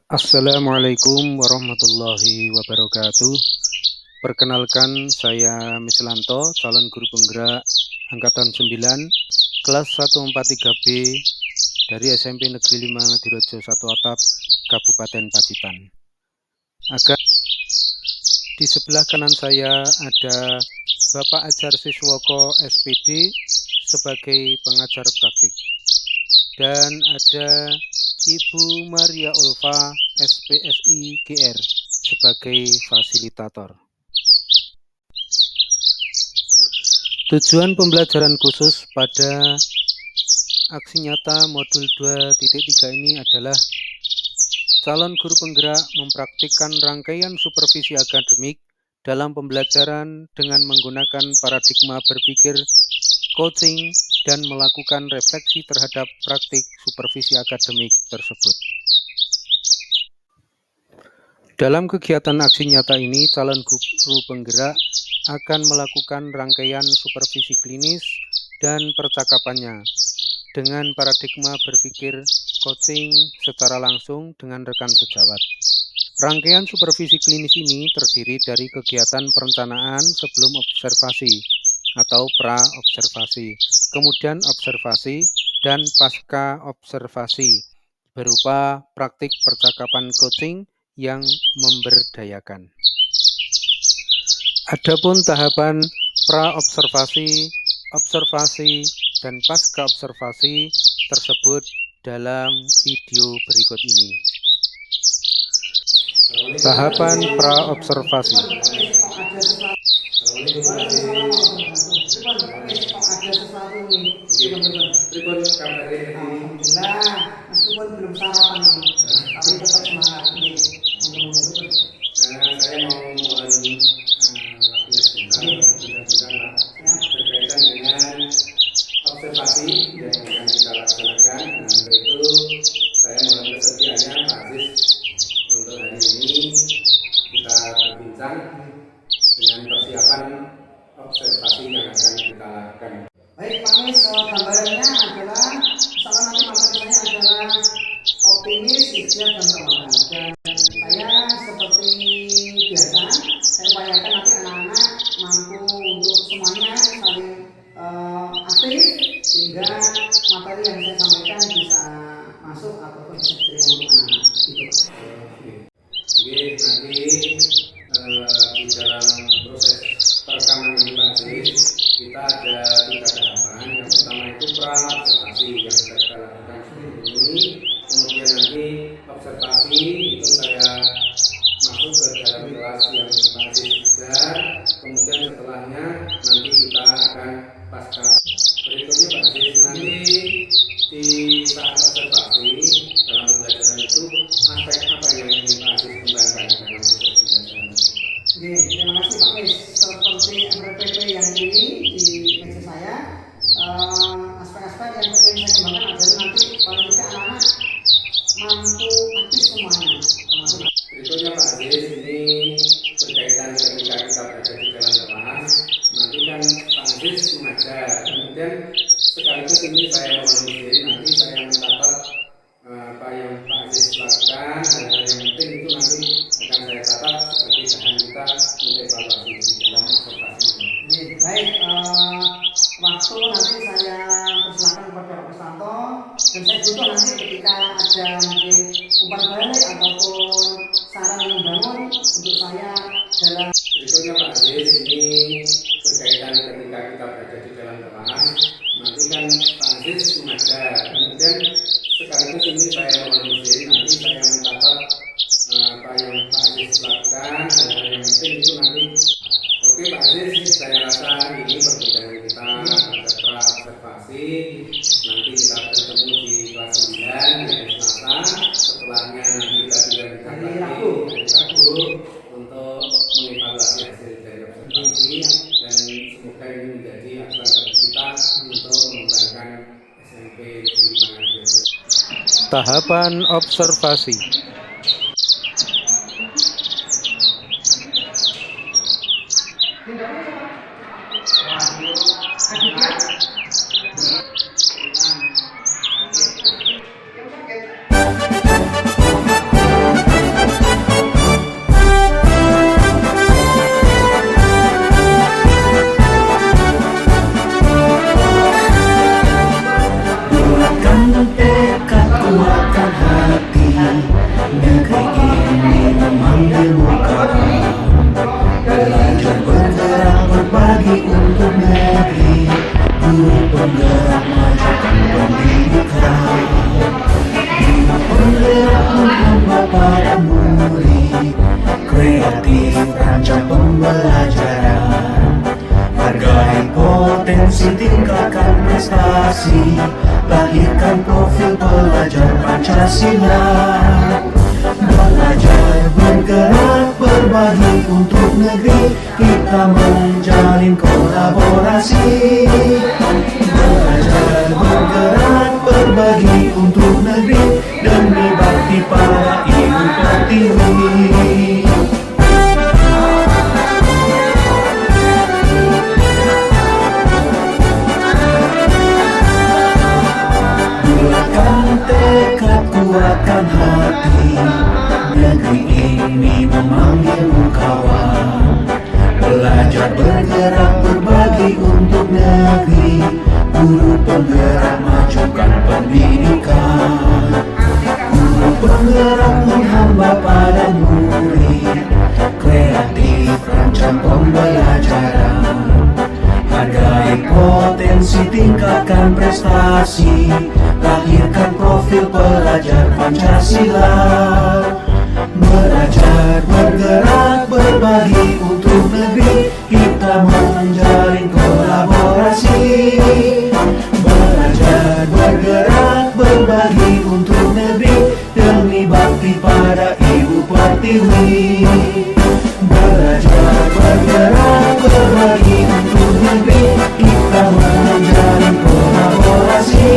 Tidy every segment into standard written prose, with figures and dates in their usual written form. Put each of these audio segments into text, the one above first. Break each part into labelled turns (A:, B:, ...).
A: Assalamualaikum warahmatullahi wabarakatuh. Perkenalkan, saya Mislanto, calon guru penggerak Angkatan 9, kelas 143B dari SMP Negeri 5 Ngadirejo 1 Atap, Kabupaten Pacitan. Di sebelah kanan saya ada Bapak Ajar Siswoko SPD sebagai pengajar praktik. Dan ada Ibu Maria Ulfa SPSI GR sebagai fasilitator. Tujuan pembelajaran khusus pada aksi nyata modul 2.3 ini adalah calon guru penggerak mempraktikkan rangkaian supervisi akademik dalam pembelajaran dengan menggunakan paradigma berpikir coaching dan melakukan refleksi terhadap praktik supervisi akademik tersebut. Dalam kegiatan aksi nyata ini, calon guru penggerak akan melakukan rangkaian supervisi klinis dan percakapannya dengan paradigma berpikir coaching secara langsung dengan rekan sejawat. Rangkaian supervisi klinis ini terdiri dari kegiatan perencanaan sebelum observasi atau pra-observasi, kemudian observasi, dan pasca observasi berupa praktik percakapan coaching yang memberdayakan. Adapun tahapan pra-observasi, observasi, dan pasca observasi tersebut dalam video berikut ini. Tahapan pra-observasi.
B: Alhamdulillah, meskipun belum sarapan ini, tapi tetap semangat ini.
C: Saya mau mohon waktunya sebentar, berkaitan dengan observasi yang akan kita laksanakan. Nah, untuk itu saya mohon kesediaannya Pak Aziz untuk hari ini kita berbincang dengan persiapan observasi yang akan kita lakukan.
B: Baik Pak Mis, gambarannya adalah misalnya nanti materinya adalah optimis, ikhtiar, dan tawakkal. Dan saya seperti biasa, saya upayakan nanti anak-anak mampu untuk semuanya saling aktif sehingga materi yang saya sampaikan bisa masuk ataupun bisa diterima untuk anak-anak. Gitu.
C: Nanti di dalam proses perekaman ini Pak Aziz, kita ada 3 tahapan. Yang pertama itu pra-observasi yang sudah kita lakukan sebelum ini. Kemudian nanti observasi itu saya masuk ke dalam kelas yang Pak Aziz ajar. Kemudian setelahnya nanti kita akan pasca. Berikutnya Pak Aziz, nanti di saat observasi dalam pembelajaran itu aspek apa yang ingin Pak Aziz kembangkan dalam proses pembelajaran?
B: Oke, terima kasih Pak Mis. Seperti MRPP yang ini di meja saya, aspek-aspek yang ingin saya kembangkan adalah nanti paling tidak anak-anak mampu aktif semuanya.
C: Berikutnya Pak Aziz, ini berkaitan ketika kita berada di dalam kelas. Nanti kan Pak Aziz mengajar, kemudian sekaligus ini saya mohon izin, nanti saya mencatat apa yang Pak Aziz lakukan, hal-hal yang penting itu nanti akan saya catat sebagai bahan kita untuk evaluasi di dalam observasi.
B: Baik, waktu nanti saya persilakan kepada Pak Kristanto, dan saya butuh nanti ketika ada mungkin umpan balik ataupun saran yang membangun untuk saya dalam.
C: Berikutnya Pak Aziz, ini berkaitan ketika kita berada di dalam kelas. Nanti kan Pak Aziz mengajar, kemudian sekaligus ini saya mohon izin, nanti saya mencatat apa yang Pak Aziz lakukan, hal-hal yang penting itu nanti. Oke Pak Aziz, saya rasa ini perbincangan kita pada pra-observasi. Nanti kita bertemu di kelas 9 di hari Selasa. Setelahnya nanti kita dilanjutkan lagi hari Rabu untuk mengevaluasi hasil dari observasi, dan semoga ini menjadi acuan bagi kita untuk mengembangkan SMP Negeri 5 Ngadirejo.
A: Tahapan observasi.
D: pada murid, kreatif rancang pembelajaran, hargai potensi, tingkatkan prestasi, lahirkan profil pelajar Pancasila. Belajar, bergerak, berbagi untuk negeri, kita menjalin kolaborasi. Belajar, bergerak, berbagi untuk negeri, demi bakti pada Ibu Pertiwi. Bulatkan tekad, kuatkan hati, negeri ini memanggilmu kawan. Belajar, bergerak, berbagi untuk negeri, guru penggerak majukan pendidikan. Guru penggerak menghamba pada murid, kreatif rancang pembelajaran, hargai potensi, tingkatkan prestasi, lahirkan profil pelajar Pancasila. Belajar, bergerak, berbagi untuk negeri, kita menjalin kolaborasi. Belajar, bergerak, berbagi untuk negeri, demi bakti pada Ibu Pertiwi. Belajar, bergerak, berbagi untuk negeri, kita menjalin kolaborasi.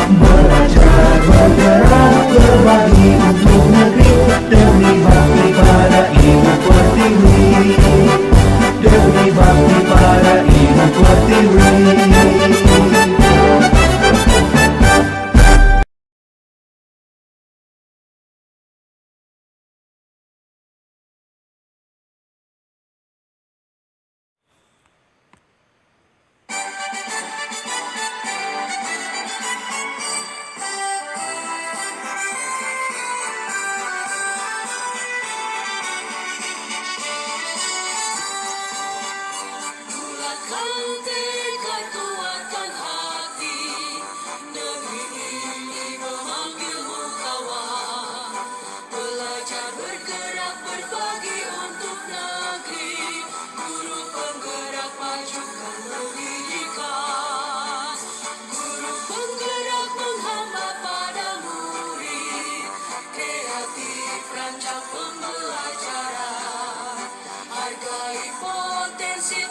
D: Belajar, bergerak, berbagi untuk negeri, demi bakti pada Ibu Pertiwi. Demi bakti pada Ibu Pertiwi.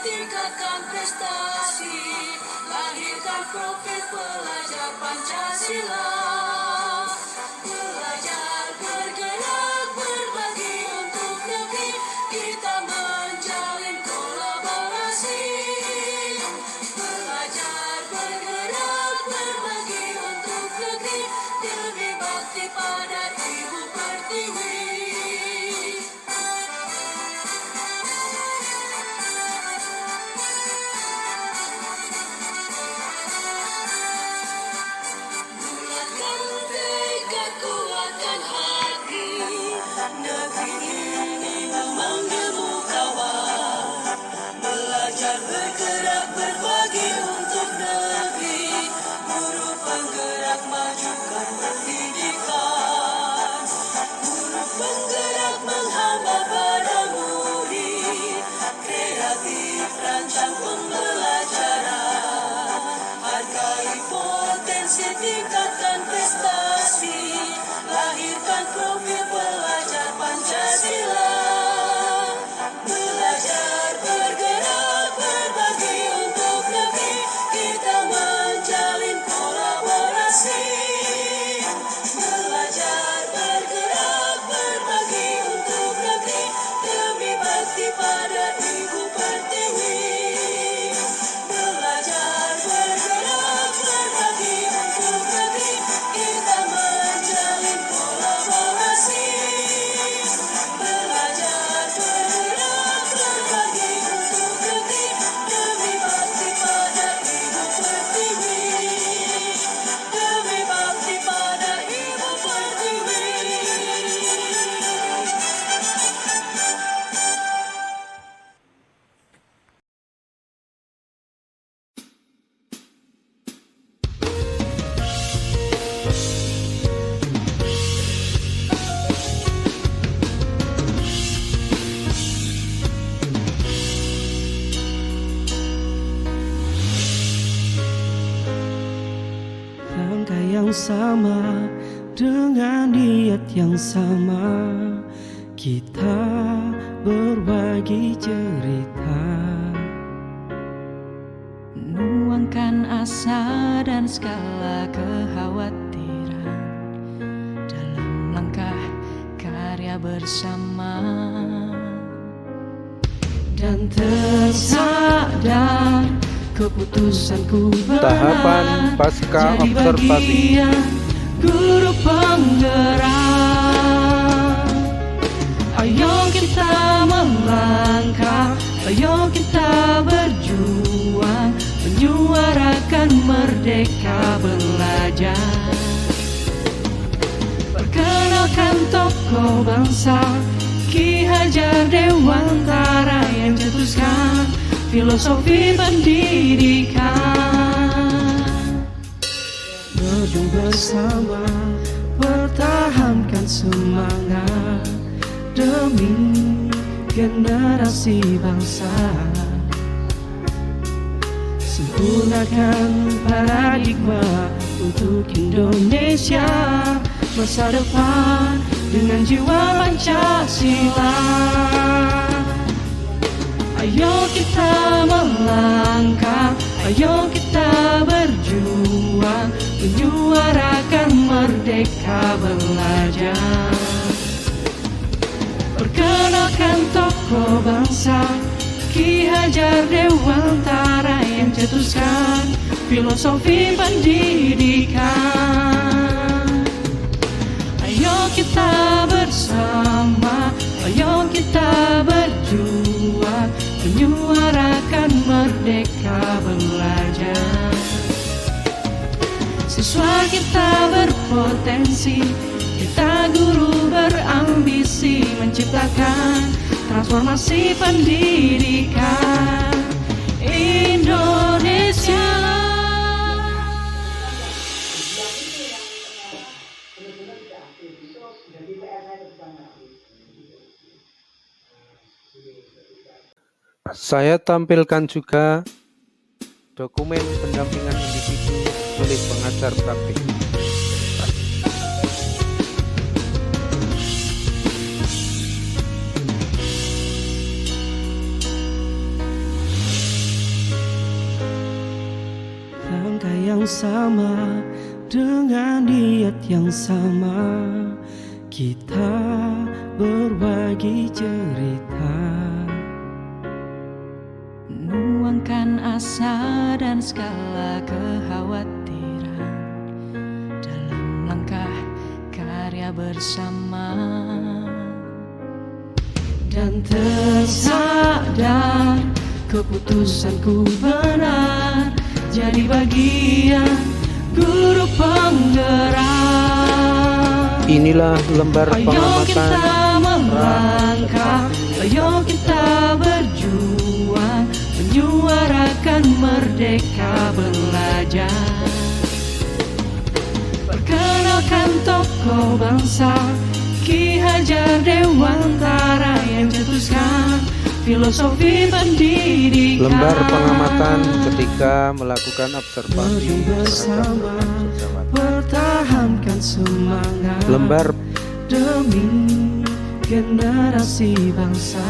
E: Tingkatkan prestasi, lahirkan profil pelajar Pancasila. Belajar, bergerak, berbagi untuk negeri, kita menjalin kolaborasi. Belajar, bergerak, berbagi untuk negeri, demi bakti pada Ibu Pertiwi. Tingkatkan prestasi, lahirkan profil pelajar Pancasila. Belajar, bergerak, berbagi untuk negeri, kita menjalin kolaborasi. Belajar, bergerak, berbagi untuk negeri, demi bakti pada Ibu Pertiwi. Belajar, bergerak, berbagi untuk negeri, kita
F: sama, dengan niat yang sama, kita berbagi cerita,
G: menuangkan asa dan segala kekhawatiran dalam langkah karya bersama.
F: dan tersadar keputusanku
A: Tahapan
F: benar,
A: pasca
F: jadi
A: observasi.
F: bagian guru penggerak. Ayo kita melangkah, ayo kita berjuang, menyuarakan merdeka belajar. Perkenalkan tokoh bangsa, Ki Hajar Dewantara yang cetuskan filosofi pendidikan. Berjuang bersama, pertahankan semangat demi generasi bangsa. Sempurnakan paradigma untuk Indonesia masa depan dengan jiwa Pancasila. Ayo kita melangkah, ayo kita berjuang, menyuarakan merdeka belajar. Perkenalkan tokoh bangsa, Ki Hajar Dewantara yang cetuskan filosofi pendidikan. Ayo kita bersama, ayo kita berjuang, menyuarakan merdeka belajar. Siswa kita berpotensi, kita guru berambisi, menciptakan transformasi pendidikan Indonesia.
A: Saya tampilkan juga dokumen pendampingan individu milik pengajar praktik.
F: Langkah yang sama, dengan niat yang sama, kita berbagi cerita,
G: Menuangkan asa dan segala kekhawatiran dalam langkah karya bersama.
F: dan tersadar keputusanku benar, jadi bagian guru penggerak.
A: Inilah lembar
F: Ayo kita
A: pengamatan
F: melangkah, ayo kita berjuang, menyuarakan merdeka belajar. Perkenalkan tokoh bangsa, Ki Hajar Dewantara yang cetuskan filosofi pendidikan.
A: lembar pengamatan ketika melakukan observasi
F: Maju bersama, pertahankan semangat
A: lembar
F: demi generasi bangsa.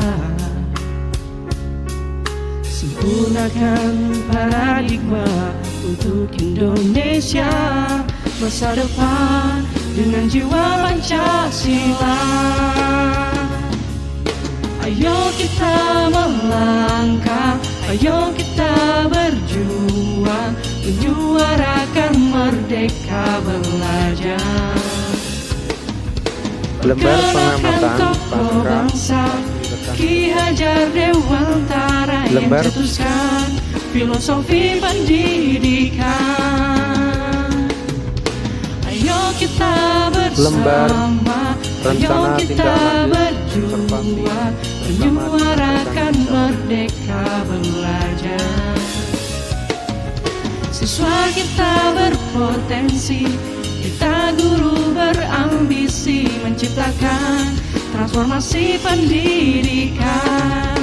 F: Sempurnakan paradigma untuk Indonesia masa depan dengan jiwa Pancasila. Ayo kita melangkah, ayo kita berjuang, menyuarakan merdeka belajar.
A: lembar pengamatan
F: Tokoh bangsa, Ki Hajar Dewantara yang
A: Lembar
F: cetuskan filosofi pendidikan. Ayo kita
A: Lembar
F: bersama, ayo
A: rencana
F: kita
A: tindak lanjut
F: berjuang, menyuarakan merdeka belajar. Siswa kita berpotensi, kita guru berambisi, menciptakan transformasi pendidikan